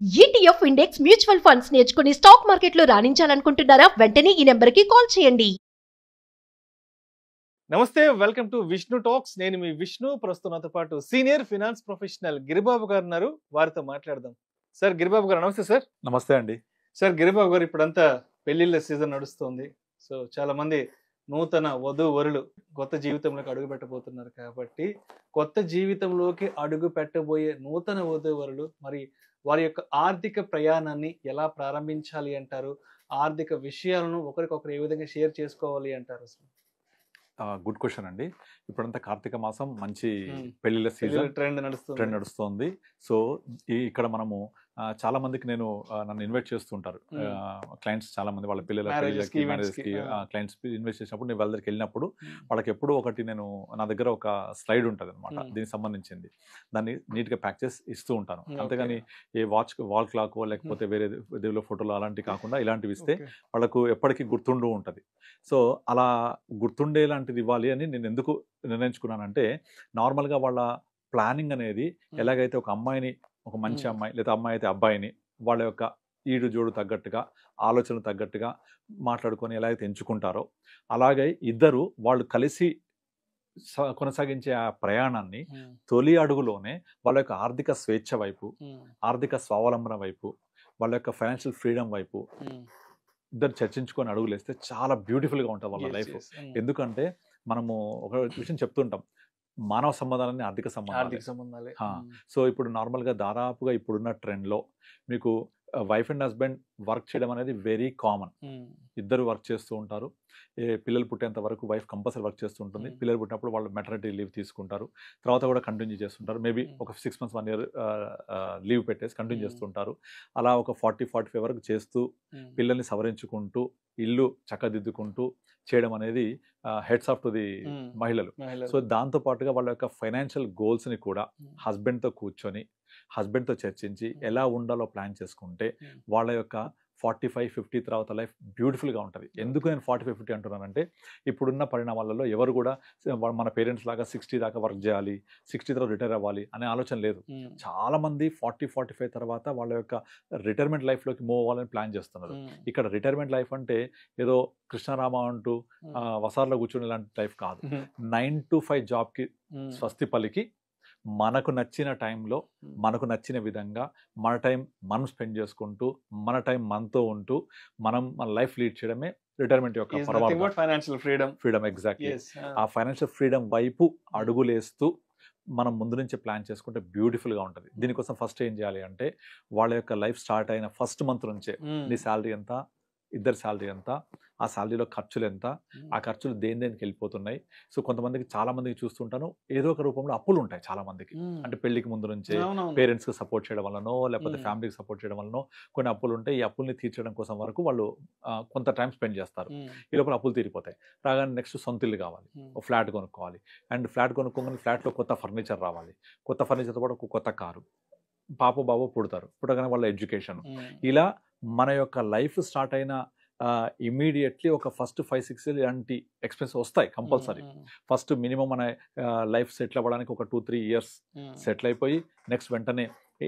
ETF index mutual funds నేర్చుకుని stock మార్కెట్లో రాణించాలనుకుంటున్నారా? వెంటనే ఈ నెంబర్కి కాల్ చేయండి. నమస్తే, వెల్కమ్ టు విష్ణు టాక్స్. నేను మీ విష్ణు. ప్రస్తుతం నాతో పాటు సీనియర్ ఫినాన్స్ ప్రొఫెషనల్ గిరిబాబు గారు ఉన్నారు. వారితో మాట్లాడదాం. సార్, గిరిబాబు గారు నమస్తే. సార్ నమస్తే అండి. సార్, గిరిబాబు గారు, ఇప్పుడంతా పెళ్లిళ్ళ సీజన్ నడుస్తుంది. సో చాలా మంది నూతన వధూవరులు కొత్త జీవితంలోకి అడుగు పెట్టబోతున్నారు కాబట్టి కొత్త జీవితంలోకి అడుగు పెట్టబోయే నూతన వధూవరులు మరి వారి యొక్క ఆర్థిక ప్రయాణాన్ని ఎలా ప్రారంభించాలి అంటారు? ఆర్థిక విషయాలను ఒకరికొకరు ఏ విధంగా షేర్ చేసుకోవాలి అంటారు? గుడ్ క్వశ్చన్ అండి. ఇప్పుడంతా కార్తీక మాసం, మంచి పెళ్లిళ్ళ సీజన్ ట్రెండ్ నడుస్తుంది. సో ఇక్కడ మనము చాలా మందికి నన్ను ఇన్వైట్ చేస్తుంటారు క్లయింట్స్. చాలా మంది వాళ్ళ పిల్లల పెళ్ళిళ్ళకి, మ్యారేజ్కి క్లయింట్స్ ఇన్వైట్ చేసినప్పుడు నేను వాళ్ళ దగ్గరికి వెళ్ళినప్పుడు వాళ్ళకి ఎప్పుడు ఒకటి నా దగ్గర ఒక స్లైడ్ ఉంటుంది అనమాట, దీనికి సంబంధించింది. దాన్ని నీట్గా ప్యాక్ చేసి ఇస్తూ ఉంటాను. అంతేగాని ఏ వాల్ క్లాక్ లేకపోతే వేరే దేవుళ్ళ ఫోటోలు అలాంటివి కాకుండా ఇలాంటివి ఇస్తే వాళ్ళకు ఎప్పటికీ గుర్తుంటూ ఉంటుంది. సో అలా గుర్తుండే లాంటిది ఇవ్వాలి అని నేను ఎందుకు నిర్ణయించుకున్నానంటే, నార్మల్గా వాళ్ళ ప్లానింగ్ అనేది ఎలాగైతే ఒక అమ్మాయిని, ఒక మంచి అమ్మాయి లేదా అమ్మాయి అయితే అబ్బాయిని వాళ్ళ యొక్క ఈడు జోడు తగ్గట్టుగా, ఆలోచనలు తగ్గట్టుగా మాట్లాడుకొని ఎలా అయితే ఎంచుకుంటారో, అలాగే ఇద్దరు వాళ్ళు కలిసి కొనసాగించే ఆ ప్రయాణాన్ని తొలి అడుగులోనే వాళ్ళ యొక్క ఆర్థిక స్వేచ్ఛ వైపు, ఆర్థిక స్వావలంబన వైపు, వాళ్ళ యొక్క ఫైనాన్షియల్ ఫ్రీడమ్ వైపు ఇద్దరు చర్చించుకొని అడుగులేస్తే చాలా బ్యూటిఫుల్గా ఉంటుంది వాళ్ళ లైఫ్. ఎందుకంటే మనము ఒక విషయం చెప్తుంటాం, మానవ సంబంధాలని ఆర్థిక సంబంధాలే. సో ఇప్పుడు నార్మల్గా దాదాపుగా ఇప్పుడున్న ట్రెండ్లో మీకు వైఫ్ అండ్ హస్బెండ్ వర్క్ చేయడం అనేది వెరీ కామన్. ఇద్దరు వర్క్ చేస్తూ ఉంటారు. పిల్లలు పుట్టేంత వరకు వైఫ్ కంపల్సరీ వర్క్ చేస్తూ ఉంటుంది. పిల్లలు పుట్టినప్పుడు వాళ్ళు మెటర్నిటీ లీవ్ తీసుకుంటారు, తర్వాత కూడా కంటిన్యూ చేస్తుంటారు. మేబీ ఒక 6 months 1 year లీవ్ పెట్టేసి కంటిన్యూ చేస్తుంటారు. అలా ఒక 40-45 వరకు చేస్తూ పిల్లల్ని సవరించుకుంటూ ఇల్లు చక్కదిద్దుకుంటూ చేయడం అనేది హెడ్స్ ఆఫ్ టు ది మహిళలు. సో దాంతో పాటుగా వాళ్ళ యొక్క ఫైనాన్షియల్ గోల్స్ని కూడా హస్బెండ్తో కూర్చొని, హస్బెండ్తో చర్చించి ఎలా ఉండాలో ప్లాన్ చేసుకుంటే వాళ్ళ యొక్క 45-50 తర్వాత లైఫ్ బ్యూటిఫుల్గా ఉంటుంది. ఎందుకు నేను 45-50 అంటున్నానంటే, ఇప్పుడున్న పరిణామాలలో ఎవరు కూడా మన పేరెంట్స్ లాగా 60 దాకా వర్క్ చేయాలి, 60 తర్వాత రిటైర్ అవ్వాలి అనే ఆలోచన లేదు. చాలామంది 40-45 తర్వాత వాళ్ళ యొక్క రిటైర్మెంట్ లైఫ్లోకి మూవ్ అవ్వాలని ప్లాన్ చేస్తున్నారు. ఇక్కడ రిటైర్మెంట్ లైఫ్ అంటే ఏదో కృష్ణారామ అంటూ వసార్లో కూర్చునే లాంటి లైఫ్ కాదు. 9 to 5 జాబ్కి స్వస్తి పలికి మనకు నచ్చిన టైంలో, మనకు నచ్చిన విధంగా మన టైం మనం స్పెండ్ చేసుకుంటూ, మన టైం మనతో ఉంటూ మనం మన లైఫ్ లీడ్ చేయడమే రిటైర్మెంట్ యొక్క ఫైనాన్షియల్ ఫ్రీడమ్. ఎగ్జాక్ట్లీ. ఆ ఫైనాన్షియల్ ఫ్రీడమ్ వైపు అడుగులేస్తూ మనం ముందు నుంచి ప్లాన్ చేసుకుంటే బ్యూటిఫుల్గా ఉంటుంది. దీనికోసం ఫస్ట్ ఏం చేయాలి అంటే, వాళ్ళ యొక్క లైఫ్ స్టార్ట్ అయిన ఫస్ట్ మంత్ నుంచే నీ శాలరీ ఎంత, ఇద్దరు శాలరీ ఎంత, ఆ శాలరీలో ఖర్చులు ఎంత, ఆ ఖర్చులు దేనికి వెళ్ళిపోతున్నాయి. సో కొంతమందికి, చాలా మందికి చూస్తుంటాను, ఏదో ఒక రూపంలో అప్పులు ఉంటాయి చాలా మందికి. అంటే పెళ్లికి ముందు నుంచే పేరెంట్స్కి సపోర్ట్ చేయడం వల్లనో లేకపోతే ఫ్యామిలీకి సపోర్ట్ చేయడం వల్లనో కొన్ని అప్పులు ఉంటాయి. ఈ అప్పుల్ని తీర్చడం కోసం వరకు వాళ్ళు కొంత టైం స్పెండ్ చేస్తారు. ఈ లోపల అప్పులు తీరిపోతాయి. రాగానే నెక్స్ట్ సొంత ఇల్లు కావాలి, ఒక ఫ్లాట్ కొనుక్కోవాలి. అండ్ ఫ్లాట్ కొనుక్కోగానే ఫ్లాట్లో కొత్త ఫర్నిచర్ రావాలి. కొత్త ఫర్నిచర్తో పాటు ఒక కొత్త కారు, పాప బాబు పుట్టగానే వాళ్ళ ఎడ్యుకేషన్. ఇలా మన యొక్క లైఫ్ స్టార్ట్ అయిన ఇమీడియట్లీ ఒక ఫస్ట్ 5-6 years ఇలాంటి ఎక్స్పెన్స్ వస్తాయి కంపల్సరీ. ఫస్ట్ మినిమం మన లైఫ్ సెటిల్ అవ్వడానికి ఒక 2-3 years సెటిల్ అయిపోయి నెక్స్ట్ వెంటనే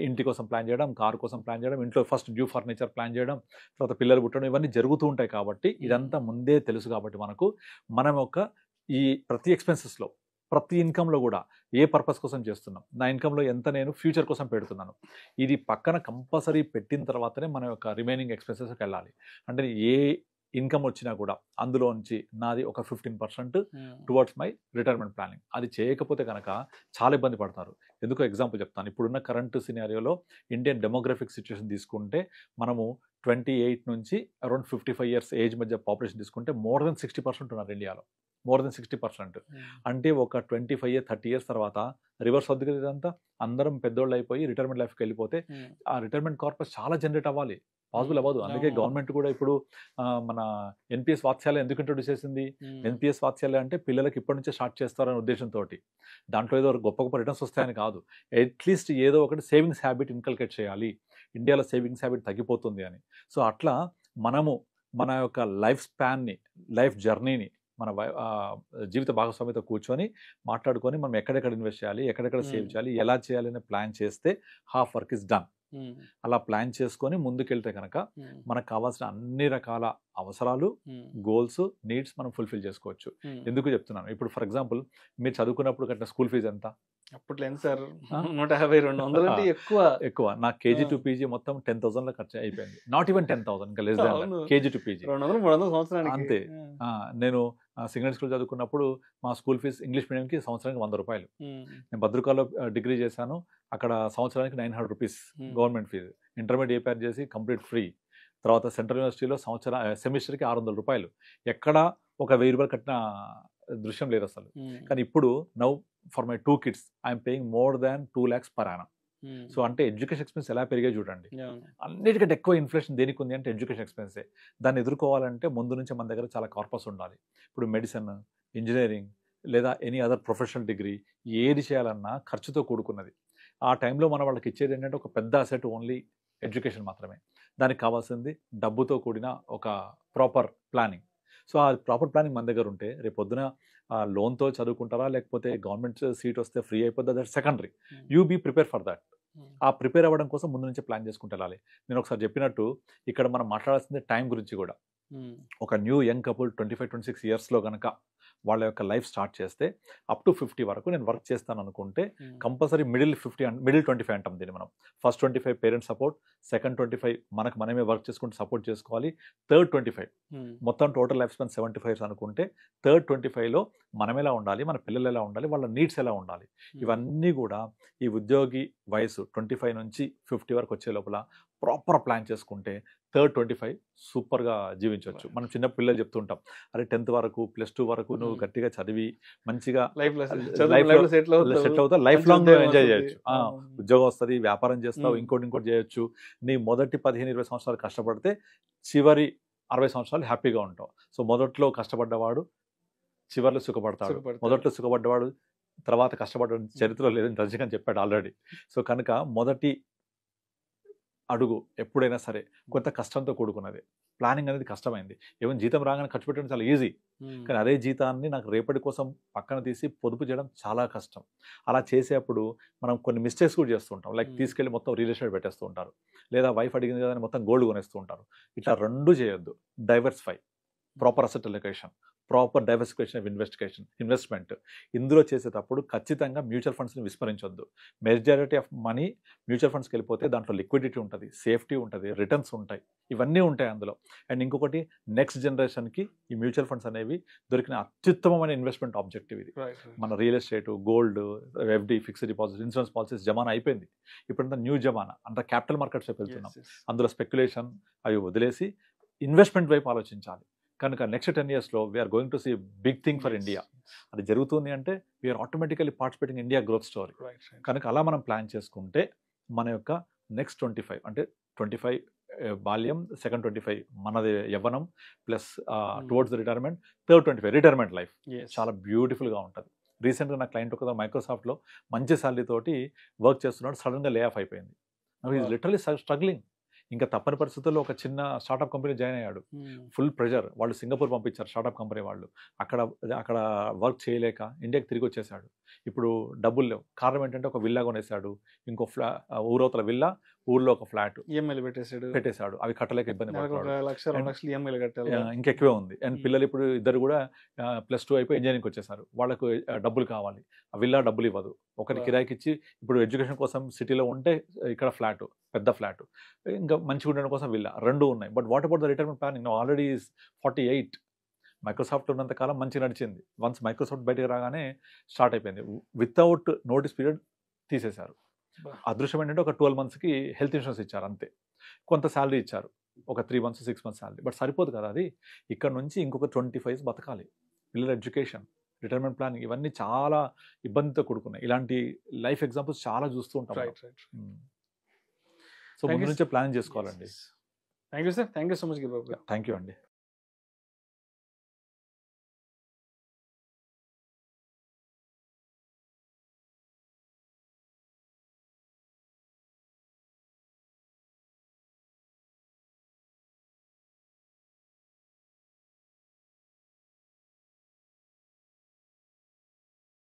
ఇంటి కోసం ప్లాన్ చేయడం, కారు కోసం ప్లాన్ చేయడం, ఇంట్లో ఫస్ట్ న్యూ ఫర్నిచర్ ప్లాన్ చేయడం, తర్వాత పిల్లలు పుట్టడం, ఇవన్నీ జరుగుతూ ఉంటాయి. కాబట్టి ఇదంతా ముందే తెలుసు కాబట్టి మనం ఒక ఈ ప్రతి ఎక్స్పెన్సెస్లో, ప్రతి ఇన్కంలో కూడా ఏ పర్పస్ కోసం చేస్తున్నాం, నా ఇన్కంలో ఎంత నేను ఫ్యూచర్ కోసం పెడుతున్నాను, ఇది పక్కన కంపల్సరీ పెట్టిన తర్వాతనే మన యొక్క రిమైనింగ్ ఎక్స్పెన్సెస్కి వెళ్ళాలి. అంటే ఏ ఇన్కమ్ వచ్చినా కూడా అందులోంచి నాది ఒక 15% టువర్డ్స్ మై రిటైర్మెంట్ ప్లానింగ్. అది చేయకపోతే కనుక చాలా ఇబ్బంది పడతారు. ఎందుకో ఎగ్జాంపుల్ చెప్తాను. ఇప్పుడున్న కరెంట్ సినారియోలో ఇండియన్ డెమోగ్రఫిక్ సిచ్యువేషన్ తీసుకుంటే, మనము 28 నుంచి అరౌండ్ 55 years ఏజ్ మధ్య పాపులేషన్ తీసుకుంటే మోర్ దెన్ 60% ఉన్నారు ఇండియాలో. More than 60%. అంటే ఒక 25-30 years తర్వాత రివర్స్ అవుతుంది కదా ఇదంతా. అందరం పెద్దోళ్ళు అయిపోయి రిటైర్మెంట్ లైఫ్కి వెళ్ళిపోతే ఆ రిటైర్మెంట్ కార్పస్ చాలా జనరేట్ అవ్వాలి, పాసిబుల్ అవ్వదు. అందుకే గవర్నమెంట్ కూడా ఇప్పుడు మన ఎన్పిఎస్ వాత్సల్యం ఎందుకు ఇంట్రొడ్యూస్ చేసింది? ఎన్పిఎస్ వాత్సల్యం అంటే పిల్లలకి ఇప్పటి నుంచే స్టార్ట్ చేస్తారనే ఉద్దేశంతో. దాంట్లో ఏదో గొప్ప రిటర్న్స్ వస్తాయని కాదు, అట్లీస్ట్ ఏదో ఒకటి సేవింగ్స్ హ్యాబిట్ ఇన్కల్కేట్ చేయాలి. ఇండియాలో సేవింగ్స్ హ్యాబిట్ తగ్గిపోతుంది అని. సో అట్లా మనము మన యొక్క లైఫ్ స్పాన్ని, లైఫ్ జర్నీని మన జీవిత భాగస్వామితో కూర్చొని మాట్లాడుకొని మనం ఎక్కడెక్కడ ఇన్వెస్ట్ చేయాలి, ఎక్కడెక్కడ సేవ్ చేయాలి, ఎలా చేయాలి అనే ప్లాన్ చేస్తే హాఫ్ వర్క్ ఇస్ డన్. అలా ప్లాన్ చేసుకొని ముందుకెళ్తే కనుక మనకు కావాల్సిన అన్ని రకాల అవసరాలు, గోల్స్, నీడ్స్ మనం ఫుల్ఫిల్ చేసుకోవచ్చు. ఎందుకు చెప్తున్నాను, ఇప్పుడు ఫర్ ఎగ్జాంపుల్ మీరు చదువుకున్నప్పుడు కట్టిన స్కూల్ ఫీజు ఎంత? అప్పట్లో ఎంత సార్? 150-200 అంటే ఎక్కువ. నా కేజీ టు పీజీ మొత్తం 10,000 ఖర్చు అయిపోయింది. నాట్ ఈవెన్ 10,000, ఇంకా less than KG to PG 200-300 సంవత్సరానికి అంతే. నేను సిగ్నల్ స్కూల్ చదువుకున్నప్పుడు మా స్కూల్ ఫీజు ఇంగ్లీష్ మీడియంకి సంవత్సరానికి 100 రూపాయలు. నేను భద్రకాలో డిగ్రీ చేశాను, అక్కడ సంవత్సరానికి 900 rupees government fee. Intermediate APR చేసి కంప్లీట్ ఫ్రీ. తర్వాత సెంట్రల్ యూనివర్సిటీలో సెమిస్టర్కి 600 రూపాయలు. ఎక్కడ ఒక 1000 రూపాయలు కట్టిన దృశ్యం లేదు అసలు. కానీ ఇప్పుడు now for my 2 kids I'm paying more than 2 lakhs per annum. So అంటే ఎడ్యుకేషన్ ఎక్స్పెన్స్ ఎలా పెరిగాయి చూడండి. అన్నిటికంటే ఎక్కువ ఇన్ఫ్లేషన్ దేనికి ఉంది అంటే ఎడ్యుకేషన్ ఎక్స్పెన్సే. దాన్ని ఎదుర్కోవాలంటే ముందు నుంచి మన దగ్గర చాలా కార్పస్ ఉండాలి. ఇప్పుడు మెడిసిన్, ఇంజనీరింగ్ లేదా ఎనీ అదర్ ప్రొఫెషనల్ డిగ్రీ ఏది చేయాలన్నా ఖర్చుతో కూడుకున్నది. ఆ టైంలో మనం వాళ్ళకి ఇచ్చేది ఏంటంటే ఒక పెద్ద అసెట్ ఓన్లీ ఎడ్యుకేషన్ మాత్రమే. దానికి కావాల్సింది డబ్బుతో కూడిన ఒక ప్రాపర్ ప్లానింగ్. సో ఆ ప్రాపర్ ప్లానింగ్ మన దగ్గర ఉంటే రేపు పొద్దున లోన్తో చదువుకుంటారా లేకపోతే గవర్నమెంట్ సీట్ వస్తే ఫ్రీ అయిపోద్దా, that secondary. You be prepare for that. ఆ ప్రిపేర్ అవ్వడం కోసం ముందు నుంచి ప్లాన్ చేసుకుంటూ వెళ్ళాలి. నేను ఒకసారి చెప్పినట్టు ఇక్కడ మనం మాట్లాడాల్సింది టైం గురించి కూడా. ఒక న్యూ యంగ్ కపుల్ 25-26 yearsలో కనుక వాళ్ళ యొక్క లైఫ్ స్టార్ట్ చేస్తే అప్ టు 50 వరకు నేను వర్క్ చేస్తాను అనుకుంటే కంపల్సరీ మిడిల్ 25 అంటాం దీన్ని మనం. ఫస్ట్ 25 పేరెంట్స్ సపోర్ట్, సెకండ్ 25 మనకు మనమే వర్క్ చేసుకుంటూ సపోర్ట్ చేసుకోవాలి, థర్డ్ 25 మొత్తం టోటల్ లైఫ్ స్పాన్ 75 years అనుకుంటే థర్డ్ 25లో మనం ఎలా ఉండాలి, మన పిల్లలు ఎలా ఉండాలి, వాళ్ళ నీడ్స్ ఎలా ఉండాలి, ఇవన్నీ కూడా ఈ ఉద్యోగి వయసు 25 నుంచి 50 వరకు వచ్చే లోపల ప్రాపర్ ప్లాన్ చేసుకుంటే థర్డ్ 25 సూపర్గా జీవించవచ్చు. మనం చిన్న పిల్లలు చెప్తుంటాం, అరే 10th వరకు +2 వరకు నువ్వు గట్టిగా చదివి మంచిగా సెటిల్ అవుతావు, లైఫ్ లాంగ్ ఎంజాయ్ చేయొచ్చు. ఉద్యోగం వస్తుంది, వ్యాపారం చేస్తావు, ఇంకోటి చేయొచ్చు. నీ మొదటి 15-20 సంవత్సరాలు కష్టపడితే చివరి 60 సంవత్సరాలు హ్యాపీగా ఉంటావు. సో మొదట్లో కష్టపడ్డవాడు చివరిలో సుఖపడతాడు, మొదట్లో సుఖపడ్డవాడు తర్వాత కష్టపడ్డ చరిత్రలో లేదని రజనీకాంత్ చెప్పాడు ఆల్రెడీ. సో కనుక మొదటి అడుగు ఎప్పుడైనా సరే కొంత కష్టంతో కూడుకున్నది. ప్లానింగ్ అనేది కష్టమైంది. ఏమైనా జీతం రాగానే ఖర్చు పెట్టడం చాలా ఈజీ, కానీ అదే జీతాన్ని నాకు రేపటి కోసం పక్కన తీసి పొదుపు చేయడం చాలా కష్టం. అలా చేసేప్పుడు మనం కొన్ని మిస్టేక్స్ కూడా చేస్తుంటాం. లైక్ తీసుకెళ్ళి మొత్తం రియల్ ఎస్టేట్ పెట్టేస్తూ ఉంటారు, లేదా వైఫ్ అడిగింది కదా మొత్తం గోల్డ్ కొనేస్తూ ఉంటారు. ఇట్లా రెండు చేయొద్దు. Diversify, proper asset allocation, proper diversification of investment. ఇందులో చేసేటప్పుడు ఖచ్చితంగా మ్యూచువల్ ఫండ్స్ని విస్మరించొద్దు. మెజారిటీ ఆఫ్ మనీ మ్యూచువల్ ఫండ్స్కి వెళ్ళిపోతే దాంట్లో లిక్విడిటీ ఉంటుంది, సేఫ్టీ ఉంటుంది, రిటర్న్స్ ఉంటాయి, ఇవన్నీ ఉంటాయి అందులో. అండ్ ఇంకొకటి నెక్స్ట్ జనరేషన్కి ఈ మ్యూచువల్ ఫండ్స్ అనేవి దొరికిన అత్యుత్తమమైన ఇన్వెస్ట్మెంట్ ఆబ్జెక్టివ్ ఇది. మన real estate, gold, FD, fixed deposit, insurance policies జమానా అయిపోయింది. ఇప్పుడంతా న్యూ జమానా, అంతా క్యాపిటల్ మార్కెట్స్ వెళ్తున్నాం. అందులో స్పెక్యులేషన్ అవి వదిలేసి ఇన్వెస్ట్మెంట్ వైపు ఆలోచించాలి. కనుక నెక్స్ట్ 10 yearsలో we are going to see big thing for India. అది జరుగుతుంది అంటే we are automatically participating India growth story. కనుక అలా మనం ప్లాన్ చేసుకుంటే మన యొక్క నెక్స్ట్ 25 అంటే 25 బాల్యం, సెకండ్ 25 మనది యవ్వనం, plus towards the retirement, third 25 retirement life చాలా బ్యూటిఫుల్గా ఉంటుంది. రీసెంట్గా నా క్లయింట్ ఒక మైక్రోసాఫ్ట్లో మంచి శాలరీ తోటి వర్క్ చేస్తున్నాడు, సడన్గా లే ఆఫ్ అయిపోయింది. Is literally struggling. ఇంకా తప్పని పరిస్థితుల్లో ఒక చిన్న స్టార్ట్అప్ కంపెనీ జాయిన్ అయ్యాడు. ఫుల్ ప్రెషర్, వాళ్ళు సింగపూర్ పంపించారు స్టార్ట్అప్ కంపెనీ వాళ్ళు. అక్కడ వర్క్ చేయలేక ఇండియాకి తిరిగి వచ్చేసాడు. ఇప్పుడు డబ్బులు లేవు. కారణం ఏంటంటే ఒక విల్లా కొనేసాడు, ఇంకో ఊరవతల విల్లా, ఊర్లో ఒక ఫ్లాట్ ఈఎంఐలు పెట్టేశాడు. అవి కట్టలేక ఇబ్బంది పడతాడు, ఇంకెక్కువే ఉంది. అండ్ పిల్లలు ఇప్పుడు ఇద్దరు కూడా +2 అయిపోయి ఇంజనీరింగ్కి వచ్చేసారు. వాళ్ళకు డబ్బులు కావాలి, ఆ విల్లా డబ్బులు ఇవ్వదు. ఒకటి కిరాయికి ఇచ్చి ఇప్పుడు ఎడ్యుకేషన్ కోసం సిటీలో ఉంటే ఇక్కడ ఫ్లాట్, పెద్ద ఫ్లాట్, ఇంకా మంచిగా ఉండడం కోసం విల్లా, రెండు ఉన్నాయి. But what about the retirement planning? Already 48. Microsoft ఉన్నంత కాలం మంచిగా నడిచింది. వన్స్ మైక్రోసాఫ్ట్ బయటకు రాగానే స్టార్ట్ అయిపోయింది. వితౌట్ నోటీస్ పీరియడ్ తీసేశారు. అదృష్టం ఏంటంటే ఒక 12 monthsకి హెల్త్ ఇన్సూరెన్స్ ఇచ్చారు అంతే. కొంత శాలరీ ఇచ్చారు, ఒక 3 months 6 months శాలరీ. బట్ సరిపోదు కదా అది. ఇక్కడ నుంచి ఇంకొక 25 బతకాలి. పిల్లల ఎడ్యుకేషన్, రిటైర్మెంట్ ప్లానింగ్, ఇవన్నీ చాలా ఇబ్బందితో కూడుకున్నాయి. ఇలాంటి లైఫ్ ఎగ్జాంపుల్స్ చాలా చూస్తూ ఉంటాం. సో ముందు నుంచే ప్లాన్ చేసుకోవాలండి. Thank you sir, thank you so much Giribabu. Thank you అండి.